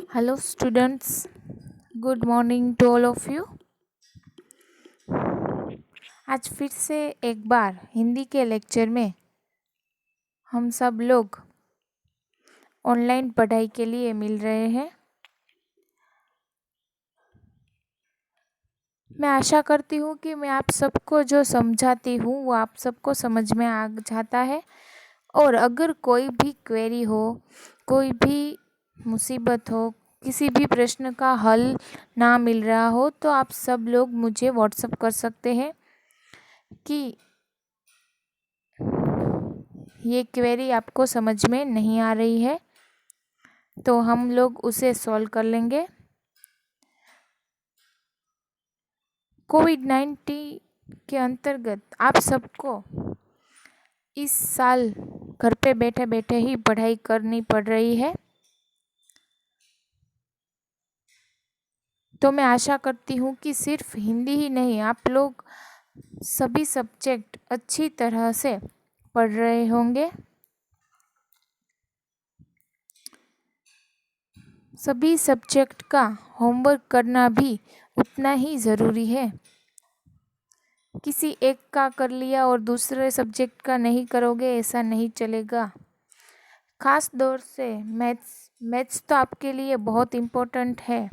Hello students, good morning to all of you. आज फिर से एक बार हिंदी के लेक्चर में हम सब लोग ऑनलाइन पढ़ाई के लिए मिल रहे हैं। मैं आशा करती हूँ कि मैं आप सबको जो समझाती हूँ वो आप सबको समझ में आ जाता है। और अगर कोई भी क्वेरी हो, कोई भी मुसीबत हो, किसी भी प्रश्न का हल ना मिल रहा हो तो आप सब लोग मुझे व्हाट्सएप कर सकते हैं कि ये क्वेरी आपको समझ में नहीं आ रही है, तो हम लोग उसे सॉल्व कर लेंगे। कोविड-19 के अंतर्गत आप सबको इस साल घर पे बैठे बैठे ही पढ़ाई करनी पड़ रही है, तो मैं आशा करती हूँ कि सिर्फ हिंदी ही नहीं, आप लोग सभी सब्जेक्ट अच्छी तरह से पढ़ रहे होंगे। सभी सब्जेक्ट का होमवर्क करना भी उतना ही ज़रूरी है। किसी एक का कर लिया और दूसरे सब्जेक्ट का नहीं करोगे, ऐसा नहीं चलेगा। खास तौर से मैथ्स तो आपके लिए बहुत इम्पोर्टेंट है।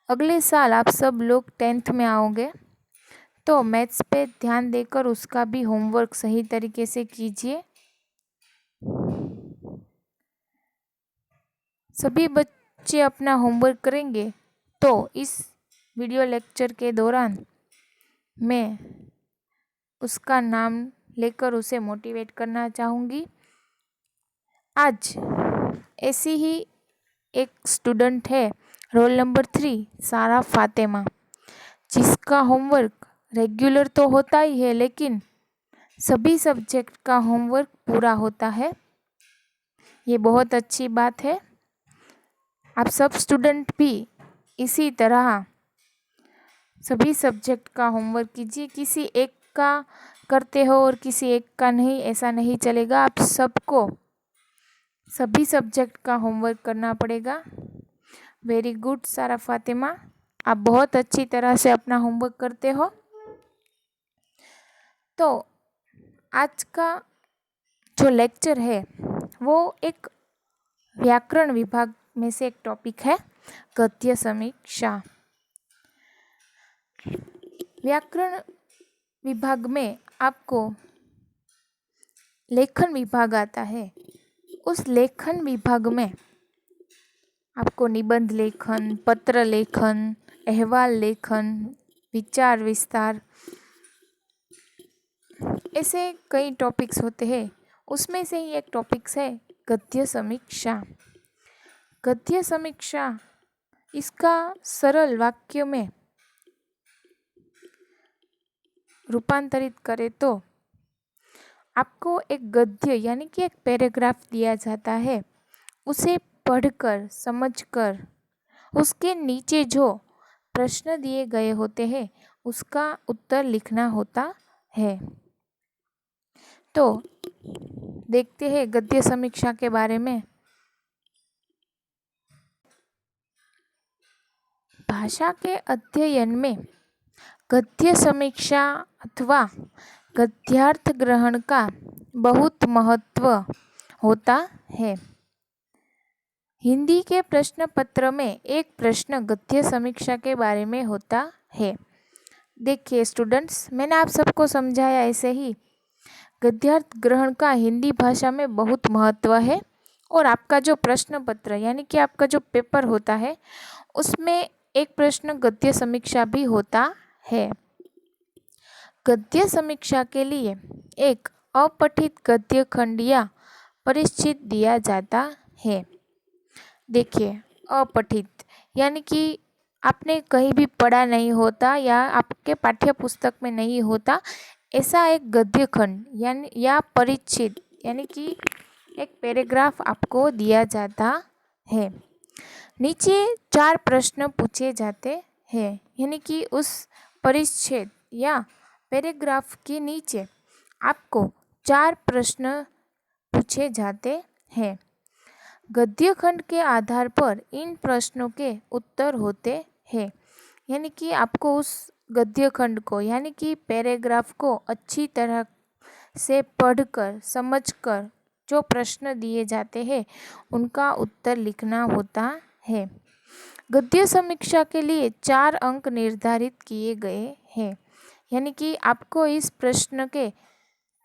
अगले साल आप सब लोग 10th में आओगे, तो मैथ्स पे ध्यान देकर उसका भी होमवर्क सही तरीके से कीजिए। सभी बच्चे अपना होमवर्क करेंगे तो इस वीडियो लेक्चर के दौरान मैं उसका नाम लेकर उसे मोटिवेट करना चाहूँगी। आज ऐसी ही एक स्टूडेंट है, रोल नंबर 3 सारा फातिमा, जिसका होमवर्क रेगुलर तो होता ही है लेकिन सभी सब्जेक्ट का होमवर्क पूरा होता है। ये बहुत अच्छी बात है। आप सब स्टूडेंट भी इसी तरह सभी सब्जेक्ट का होमवर्क कीजिए। किसी एक का करते हो और किसी एक का नहीं, ऐसा नहीं चलेगा। आप सबको सभी सब्जेक्ट का होमवर्क करना पड़ेगा। वेरी गुड सारा फातिमा, आप बहुत अच्छी तरह से अपना होमवर्क करते हो। तो आज का जो लेक्चर है वो एक व्याकरण विभाग में से एक टॉपिक है, गद्य समीक्षा। व्याकरण विभाग में आपको लेखन विभाग आता है। उस लेखन विभाग में आपको निबंध लेखन, पत्र लेखन, अहवाल लेखन, विचार विस्तार, ऐसे कई टॉपिक्स होते हैं। उसमें से ही एक टॉपिक्स है गद्य समीक्षा। गद्य समीक्षा, इसका सरल वाक्य में रूपांतरित करें तो आपको एक गद्य यानी कि एक पैराग्राफ दिया जाता है, उसे पढ़कर समझकर उसके नीचे जो प्रश्न दिए गए होते हैं उसका उत्तर लिखना होता है। तो देखते हैं गद्य समीक्षा के बारे में। भाषा के अध्ययन में गद्य समीक्षा अथवा गद्यार्थ ग्रहण का बहुत महत्व होता है। हिंदी के प्रश्न पत्र में एक प्रश्न गद्य समीक्षा के बारे में होता है। देखिए स्टूडेंट्स, मैंने आप सबको समझाया ऐसे ही गद्यार्थ ग्रहण का हिंदी भाषा में बहुत महत्व है। और आपका जो प्रश्न पत्र यानी कि आपका जो पेपर होता है उसमें एक प्रश्न गद्य समीक्षा भी होता है। गद्य समीक्षा के लिए एक अपठित गद्य खंड या परिच्छेद दिया जाता है। देखिए, अपठित यानी कि आपने कहीं भी पढ़ा नहीं होता या आपके पाठ्य पुस्तक में नहीं होता, ऐसा एक गद्य खंड यानी या परिच्छेद यानी कि एक पैराग्राफ आपको दिया जाता है। नीचे 4 प्रश्न पूछे जाते हैं, यानी कि उस परिच्छेद या पैराग्राफ के नीचे आपको 4 प्रश्न पूछे जाते हैं। गद्य खंड के आधार पर इन प्रश्नों के उत्तर होते हैं। यानी कि आपको उस गद्य खंड को यानी कि पैराग्राफ को अच्छी तरह से पढ़कर समझकर जो प्रश्न दिए जाते हैं उनका उत्तर लिखना होता है। गद्य समीक्षा के लिए 4 अंक निर्धारित किए गए हैं। यानी कि आपको इस प्रश्न के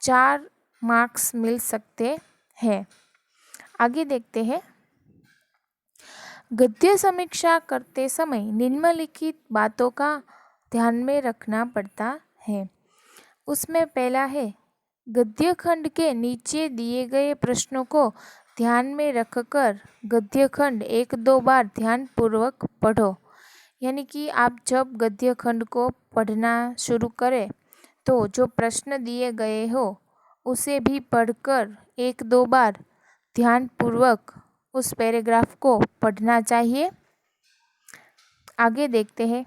4 मार्क्स मिल सकते हैं। आगे देखते हैं। गद्य समीक्षा करते समय निम्नलिखित बातों का ध्यान में रखना पड़ता है। उसमें पहला है, गद्य खंड के नीचे दिए गए प्रश्नों को ध्यान में रखकर गद्य खंड 1-2 बार ध्यानपूर्वक पढ़ो। यानी कि आप जब गद्य खंड को पढ़ना शुरू करें तो जो प्रश्न दिए गए हो उसे भी पढ़कर 1-2 बार ध्यानपूर्वक उस पैराग्राफ को पढ़ना चाहिए। आगे देखते हैं।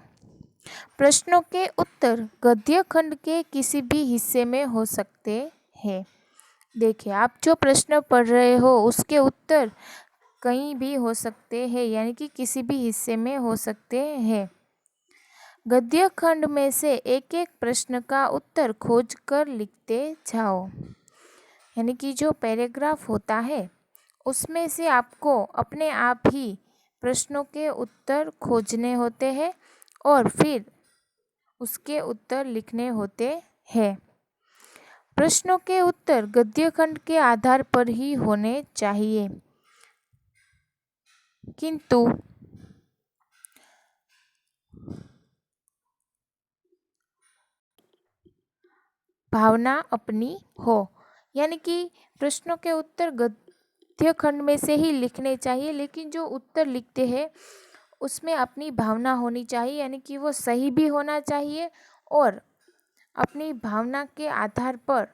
प्रश्नों के उत्तर गद्य खंड के किसी भी हिस्से में हो सकते हैं। देखिए, आप जो प्रश्न पढ़ रहे हो उसके उत्तर कहीं भी हो सकते हैं, यानी कि किसी भी हिस्से में हो सकते हैं। गद्य खंड में से एक एक प्रश्न का उत्तर खोज कर लिखते जाओ। यानी कि जो पैराग्राफ होता है उसमें से आपको अपने आप ही प्रश्नों के उत्तर खोजने होते हैं और फिर उसके उत्तर लिखने होते हैं। प्रश्नों के उत्तर गद्य खंड के आधार पर ही होने चाहिए, किंतु भावना अपनी हो। यानी कि प्रश्नों के उत्तर गद्य खंड में से ही लिखने चाहिए, लेकिन जो उत्तर लिखते हैं उसमें अपनी भावना होनी चाहिए। यानी कि वो सही भी होना चाहिए और अपनी भावना के आधार पर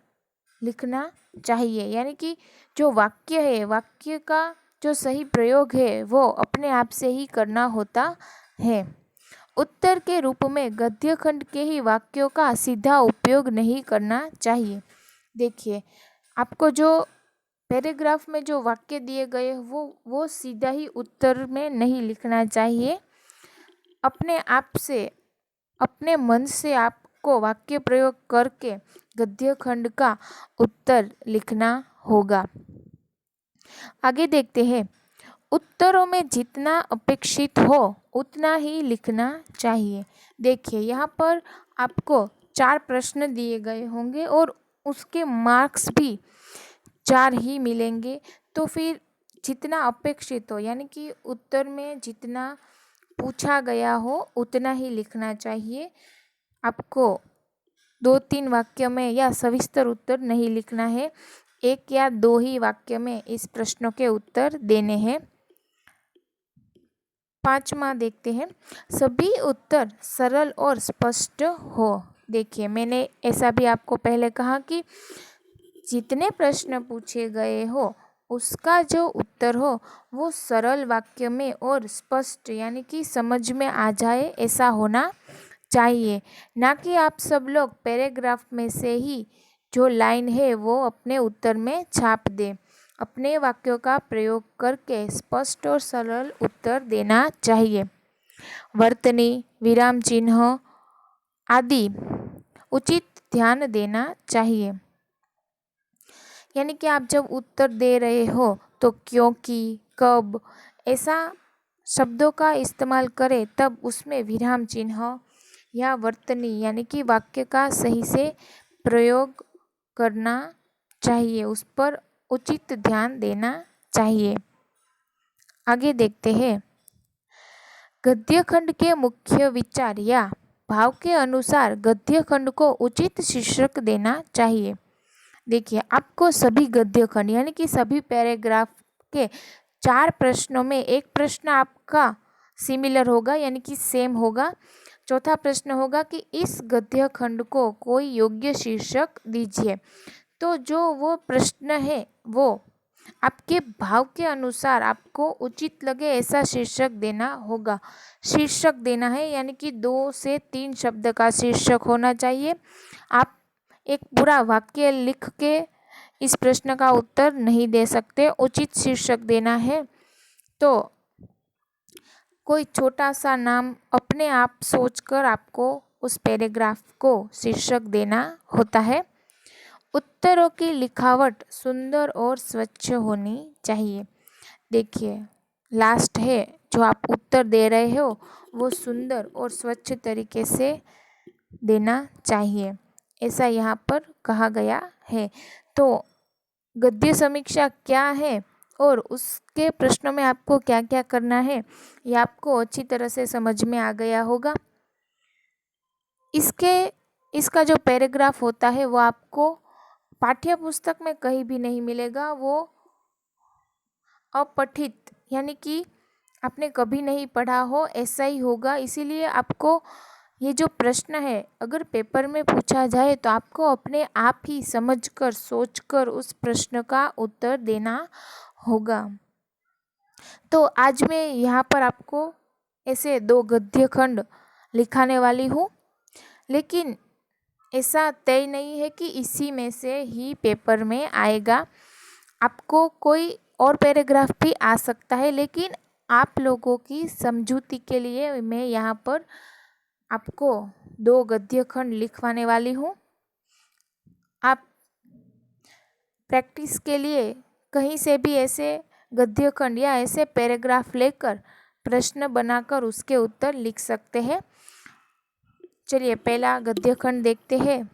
लिखना चाहिए। यानी कि जो वाक्य है, वाक्य का जो सही प्रयोग है वो अपने आप से ही करना होता है। उत्तर के रूप में गद्य खंड के ही वाक्यों का सीधा उपयोग नहीं करना चाहिए। देखिए, आपको जो पैराग्राफ में जो वाक्य दिए गए वो सीधा ही उत्तर में नहीं लिखना चाहिए। अपने आप से, अपने मन से आपको वाक्य प्रयोग करके गद्य खंड का उत्तर लिखना होगा। आगे देखते हैं। उत्तरों में जितना अपेक्षित हो उतना ही लिखना चाहिए। देखिए, यहाँ पर आपको 4 प्रश्न दिए गए होंगे और उसके मार्क्स भी 4 ही मिलेंगे। तो फिर जितना अपेक्षित हो, यानी कि उत्तर में जितना पूछा गया हो उतना ही लिखना चाहिए। आपको 2-3 वाक्य में या सविस्तर उत्तर नहीं लिखना है। 1 या 2 ही वाक्य में इस प्रश्नों के उत्तर देने हैं। 5वां देखते हैं। सभी उत्तर सरल और स्पष्ट हो। देखिए, मैंने ऐसा भी आपको पहले कहा कि जितने प्रश्न पूछे गए हो उसका जो उत्तर हो वो सरल वाक्य में और स्पष्ट, यानी कि समझ में आ जाए ऐसा होना चाहिए। ना कि आप सब लोग पैराग्राफ में से ही जो लाइन है वो अपने उत्तर में छाप दें। अपने वाक्यों का प्रयोग करके स्पष्ट और सरल उत्तर देना चाहिए। वर्तनी, विराम चिन्ह आदि उचित ध्यान देना चाहिए। यानी कि आप जब उत्तर दे रहे हो तो क्योंकि, कब ऐसा शब्दों का इस्तेमाल करें, तब उसमें विराम चिन्ह या वर्तनी यानी कि वाक्य का सही से प्रयोग करना चाहिए, उस पर उचित ध्यान देना चाहिए। आगे देखते हैं। गद्य खंड के मुख्य विचार या भाव के अनुसार गद्य खंड को उचित शीर्षक देना चाहिए। देखिए, आपको सभी गद्य खंड यानी कि सभी पैराग्राफ के 4 प्रश्नों में एक प्रश्न आपका सिमिलर होगा, यानी कि सेम होगा। चौथा प्रश्न होगा कि इस गद्य खंड को कोई योग्य शीर्षक दीजिए। तो जो वो प्रश्न है वो आपके भाव के अनुसार आपको उचित लगे ऐसा शीर्षक देना होगा। शीर्षक देना है यानी कि 2 से 3 शब्द का शीर्षक होना चाहिए। आप एक पूरा वाक्य लिख के इस प्रश्न का उत्तर नहीं दे सकते, उचित शीर्षक देना है तो कोई छोटा सा नाम अपने आप सोचकर आपको उस पैराग्राफ को शीर्षक देना होता है। उत्तरों की लिखावट सुंदर और स्वच्छ होनी चाहिए। देखिए, लास्ट है जो आप उत्तर दे रहे हो वो सुंदर और स्वच्छ तरीके से देना चाहिए, ऐसा यहाँ पर कहा गया है। तो गद्य समीक्षा क्या है और उसके प्रश्नों में आपको क्या क्या करना है ये आपको अच्छी तरह से समझ में आ गया होगा। इसका जो पैराग्राफ होता है वो आपको पाठ्य पुस्तक में कहीं भी नहीं मिलेगा, वो अपठित यानी कि आपने कभी नहीं पढ़ा हो ऐसा ही होगा। इसीलिए आपको ये जो प्रश्न है अगर पेपर में पूछा जाए तो आपको अपने आप ही समझकर सोचकर उस प्रश्न का उत्तर देना होगा। तो आज मैं यहाँ पर आपको ऐसे 2 गद्य खंड लिखाने वाली हूँ, लेकिन ऐसा तय नहीं है कि इसी में से ही पेपर में आएगा। आपको कोई और पैराग्राफ भी आ सकता है, लेकिन आप लोगों की समझूती के लिए मैं यहाँ पर आपको 2 गद्य खंड लिखवाने वाली हूँ। आप प्रैक्टिस के लिए कहीं से भी ऐसे गद्य खंड या ऐसे पैराग्राफ लेकर प्रश्न बनाकर उसके उत्तर लिख सकते हैं। चलिए पहला गद्य खंड देखते हैं।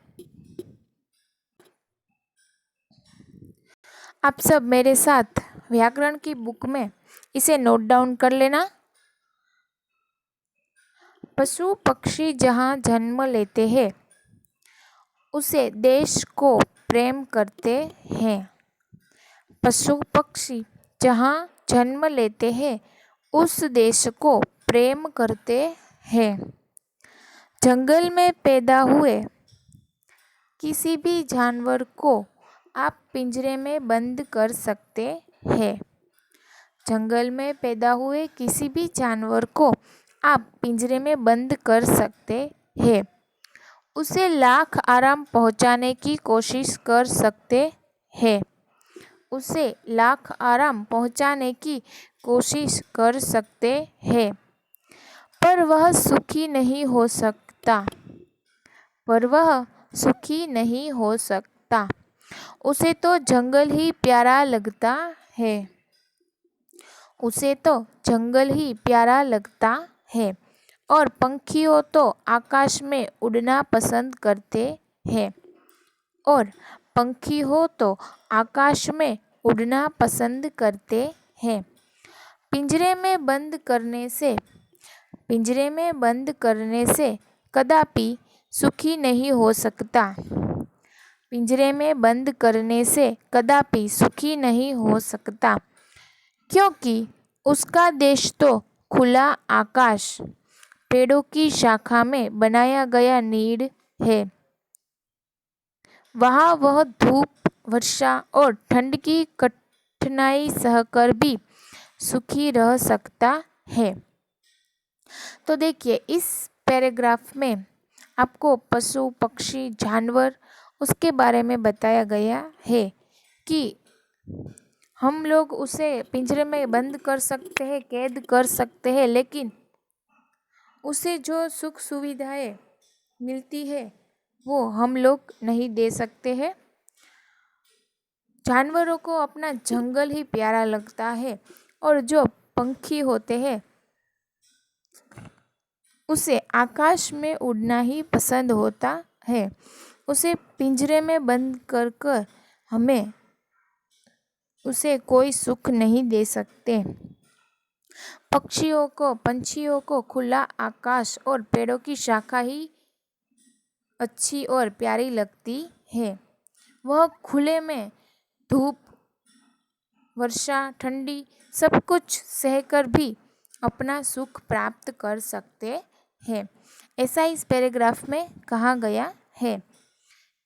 आप सब मेरे साथ व्याकरण की बुक में इसे नोट डाउन कर लेना। पशु पक्षी जहाँ जन्म लेते हैं उसे देश को प्रेम करते हैं। पशु पक्षी जहाँ जन्म लेते हैं उस देश को प्रेम करते हैं। जंगल में पैदा हुए किसी भी जानवर को आप पिंजरे में बंद कर सकते हैं। जंगल में पैदा हुए किसी भी जानवर को आप पिंजरे में बंद कर सकते हैं। उसे लाख आराम पहुंचाने की कोशिश कर सकते हैं। उसे लाख आराम पहुंचाने की कोशिश कर सकते हैं, पर वह सुखी नहीं हो सकता। पर वह सुखी नहीं हो सकता। उसे तो जंगल ही प्यारा लगता है। उसे तो जंगल ही प्यारा लगता है और पंछियों तो आकाश में उड़ना पसंद करते हैं। और पंछी हो तो आकाश में उड़ना पसंद करते हैं। पिंजरे में बंद करने से कदापि सुखी नहीं हो सकता। पिंजरे में बंद करने से कदापि सुखी नहीं हो सकता, क्योंकि उसका देश तो खुला आकाश, पेड़ों की शाखा में बनाया गया नीड़ है। वहाँ वह धूप, वर्षा और ठंड की कठिनाई सहकर भी सुखी रह सकता है। तो देखिए, इस पैराग्राफ में आपको पशु पक्षी जानवर उसके बारे में बताया गया है कि हम लोग उसे पिंजरे में बंद कर सकते हैं, कैद कर सकते हैं, लेकिन उसे जो सुख सुविधाएं मिलती है वो हम लोग नहीं दे सकते हैं। जानवरों को अपना जंगल ही प्यारा लगता है और जो पंछी होते हैं उसे आकाश में उड़ना ही पसंद होता है। उसे पिंजरे में बंद कर हमें उसे कोई सुख नहीं दे सकते। पंछियों को खुला आकाश और पेड़ों की शाखा ही अच्छी और प्यारी लगती है। वह खुले में धूप, वर्षा, ठंडी सब कुछ सहकर भी अपना सुख प्राप्त कर सकते हैं, ऐसा इस पैराग्राफ में कहा गया है।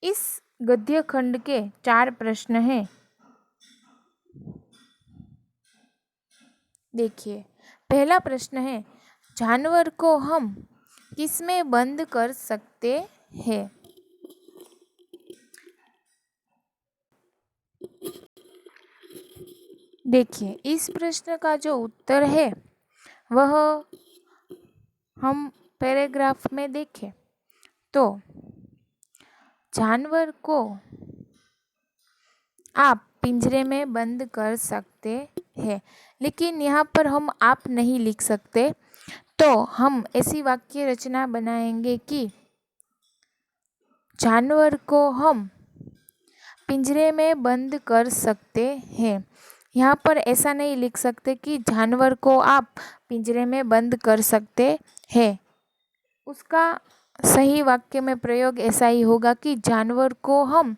इस गद्य खंड के 4 प्रश्न हैं। देखिए, पहला प्रश्न है, जानवर को हम किसमें बंद कर सकते हैं? देखिए, इस प्रश्न का जो उत्तर है वह हम पैराग्राफ में देखें तो जानवर को आप पिंजरे में बंद कर सकते हैं, लेकिन यहाँ पर हम आप नहीं लिख सकते। तो हम ऐसी वाक्य रचना बनाएंगे कि जानवर को हम पिंजरे में बंद कर सकते हैं। यहाँ पर ऐसा नहीं लिख सकते कि जानवर को आप पिंजरे में बंद कर सकते हैं। उसका सही वाक्य में प्रयोग ऐसा ही होगा कि जानवर को हम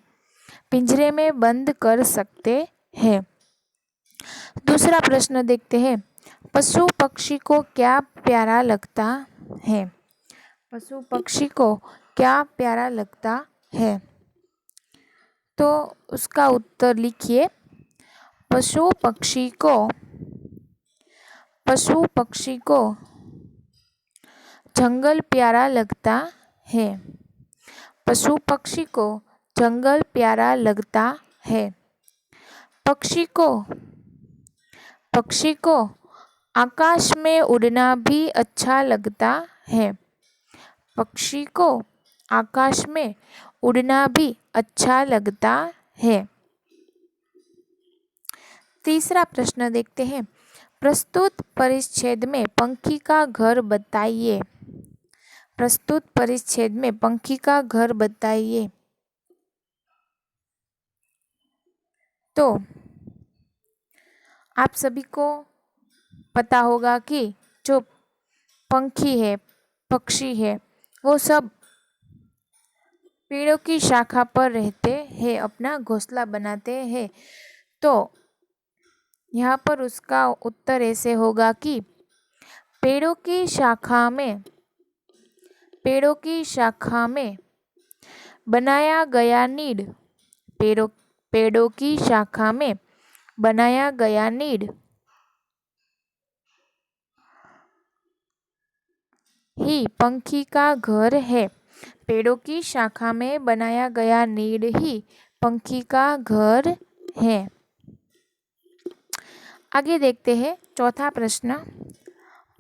पिंजरे में बंद कर सकते हैं। दूसरा प्रश्न देखते हैं, पशु पक्षी को क्या प्यारा लगता है? पशु पक्षी को क्या प्यारा लगता है? तो उसका उत्तर लिखिए। पशु पक्षी को जंगल प्यारा लगता है। पशु पक्षी को जंगल प्यारा लगता है। पक्षी को आकाश में उड़ना भी अच्छा लगता है। पक्षी को आकाश में उड़ना भी अच्छा लगता है। तीसरा प्रश्न देखते हैं, प्रस्तुत परिच्छेद में पंखी का घर बताइए। प्रस्तुत परिच्छेद में पंखी का घर बताइए। तो आप सभी को पता होगा कि जो पंखी है, पक्षी है, वो सब पेड़ों की शाखा पर रहते हैं, अपना घोंसला बनाते हैं। तो यहाँ पर उसका उत्तर ऐसे होगा कि पेड़ों की शाखा में बनाया गया नीड। पेड़ों की शाखा में बनाया गया नीड ही पंखी का घर है। पेड़ों की शाखा में बनाया गया नीड ही पंखी का घर है। आगे देखते हैं चौथा प्रश्न,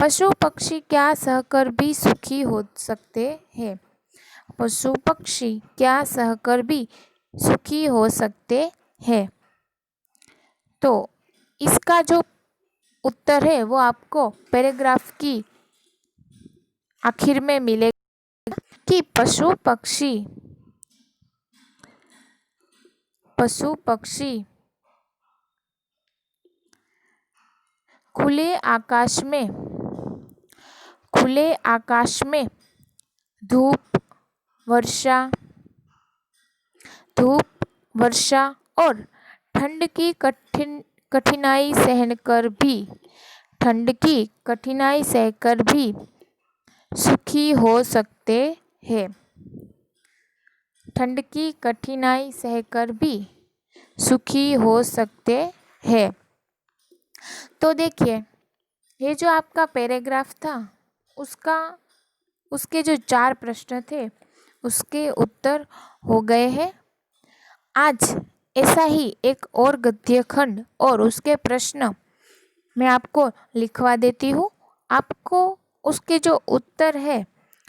पशु पक्षी क्या सहकर भी सुखी हो सकते हैं? पशु पक्षी क्या सहकर भी सुखी हो सकते हैं? तो इसका जो उत्तर है वो आपको पैराग्राफ की आखिर में मिलेगा कि पशु पक्षी खुले आकाश में धूप, वर्षा और ठंड की कठिनाई सहकर भी सुखी हो सकते हैं। ठंड की कठिनाई सहकर भी सुखी हो सकते हैं। तो देखिए, ये जो आपका पैराग्राफ था उसके जो 4 प्रश्न थे उसके उत्तर हो गए हैं। आज ऐसा ही एक और गद्य खंड और उसके प्रश्न मैं आपको लिखवा देती हूँ। आपको उसके जो उत्तर है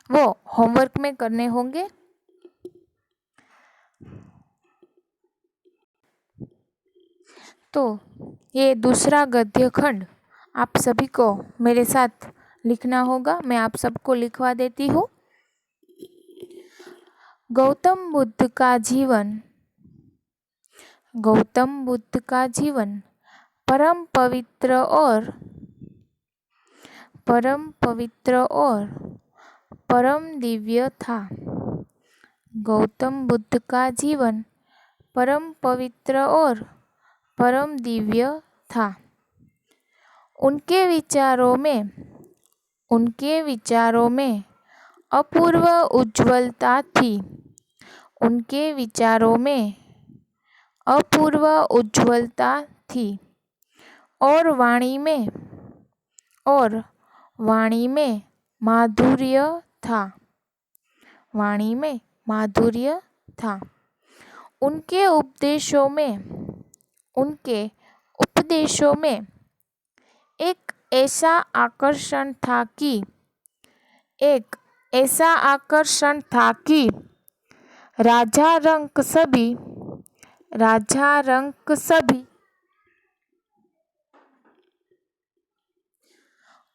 वो होमवर्क में करने होंगे। तो ये दूसरा गद्य खंड आप सभी को मेरे साथ लिखना होगा। मैं आप सबको लिखवा देती हूँ। गौतम बुद्ध का जीवन परम पवित्र और परम दिव्य था। गौतम बुद्ध का जीवन परम पवित्र और परम दिव्य था। उनके विचारों में अपूर्व उज्ज्वलता थी। उनके विचारों में अपूर्व उज्ज्वलता थी और वाणी में माधुर्य उनके उपदेशों में एक ऐसा आकर्षण था कि राजा रंक सभी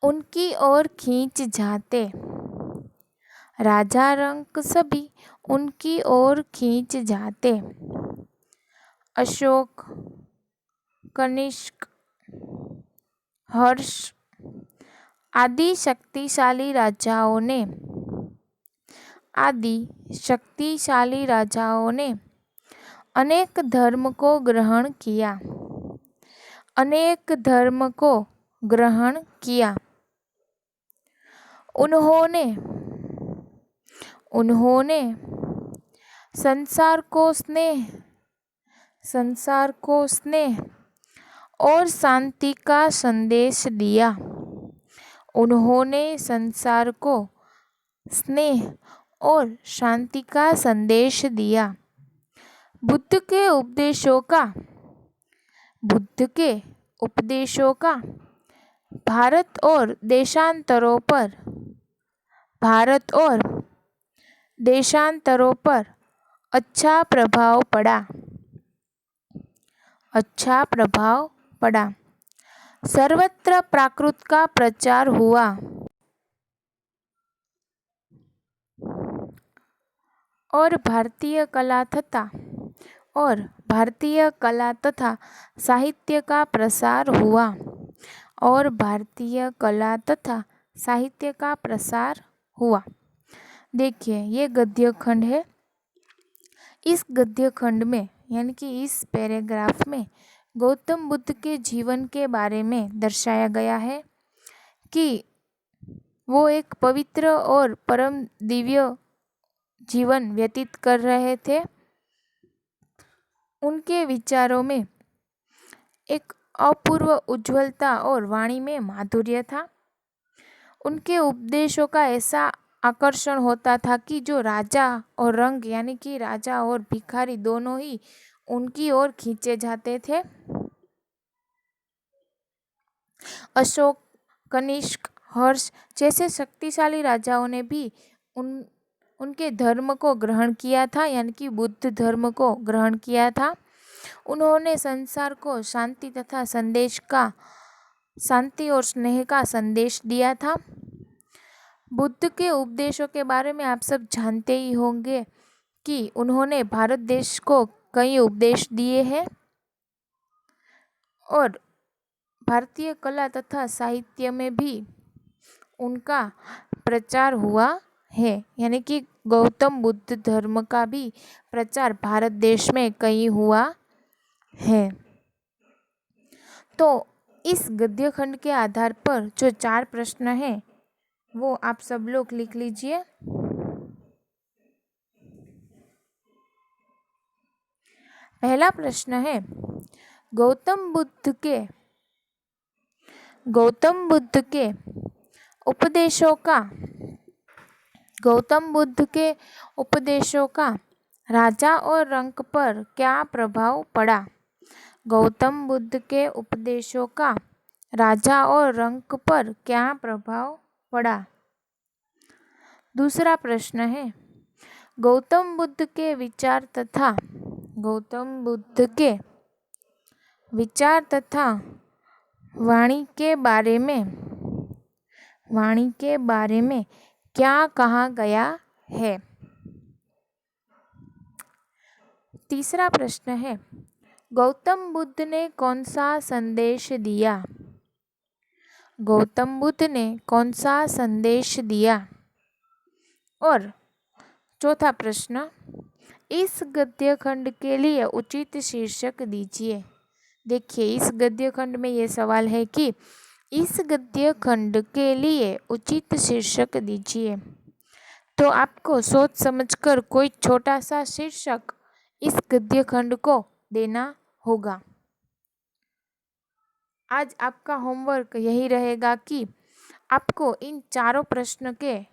उनकी ओर खींच जाते। राजा रंक सभी उनकी ओर खींच जाते। अशोक, कनिष्क, हर्ष आदि शक्तिशाली राजाओं ने अनेक धर्म को ग्रहण किया। उन्होंने संसार को स्नेह और शांति का संदेश दिया। उन्होंने संसार को स्नेह और शांति का संदेश दिया। बुद्ध के उपदेशों का भारत और देशांतरों पर अच्छा प्रभाव पड़ा। सर्वत्र प्राकृत का प्रचार हुआ और भारतीय कला तथा साहित्य का प्रसार हुआ। देखिए, ये गद्य खंड है। इस गद्य खंड में यानी कि इस पैराग्राफ में गौतम बुद्ध के जीवन के बारे में दर्शाया गया है कि वो एक पवित्र और परम दिव्य जीवन व्यतीत कर रहे थे। उनके विचारों में एक अपूर्व उज्ज्वलता और वाणी में माधुर्य था। उनके उपदेशों का ऐसा आकर्षण होता था कि जो राजा और रंक यानी कि राजा और भिखारी दोनों ही उनकी ओर खींचे जाते थे। अशोक, कनिष्क, हर्ष जैसे शक्तिशाली राजाओं ने भी उनके धर्म को ग्रहण किया था, यानी कि बुद्ध धर्म को ग्रहण किया था। उन्होंने संसार को शांति और स्नेह का संदेश दिया था। बुद्ध के उपदेशों के बारे में आप सब जानते ही होंगे कि उन्होंने भारत देश को कई उपदेश दिए हैं और भारतीय कला तथा साहित्य में भी उनका प्रचार हुआ है, यानी कि गौतम बुद्ध धर्म का भी प्रचार भारत देश में कई हुआ है। तो इस गद्य खंड के आधार पर जो 4 प्रश्न हैं वो आप सब लोग लिख लीजिए। पहला प्रश्न है, गौतम बुद्ध के उपदेशों का राजा और रंक पर क्या प्रभाव पड़ा? गौतम बुद्ध के उपदेशों का राजा और रंक पर क्या प्रभाव पड़ा? दूसरा प्रश्न है, गौतम बुद्ध के विचार तथा वाणी के बारे में क्या कहा गया है? तीसरा प्रश्न है, गौतम बुद्ध ने कौन सा संदेश दिया? गौतम बुद्ध ने कौन सा संदेश दिया? और चौथा प्रश्न, इस गद्य खंड के लिए उचित शीर्षक दीजिए। देखिए, इस गद्य खंड में ये सवाल है कि इस गद्य खंड के लिए उचित शीर्षक दीजिए। तो आपको सोच समझकर कोई छोटा सा शीर्षक इस गद्य खंड को देना होगा। आज आपका होमवर्क यही रहेगा कि आपको इन चारों प्रश्न के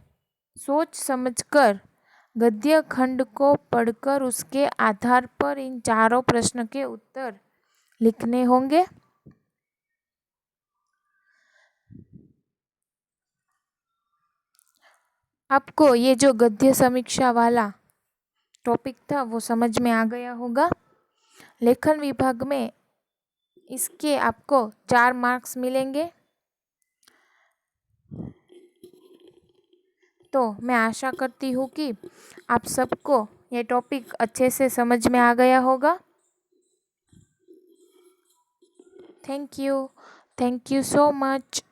सोच समझकर गद्य खंड को पढ़कर उसके आधार पर इन चारों प्रश्न के उत्तर लिखने होंगे। आपको ये जो गद्य समीक्षा वाला टॉपिक था वो समझ में आ गया होगा। लेखन विभाग में इसके आपको 4 मार्क्स मिलेंगे। तो मैं आशा करती हूँ कि आप सबको ये टॉपिक अच्छे से समझ में आ गया होगा। Thank you so much.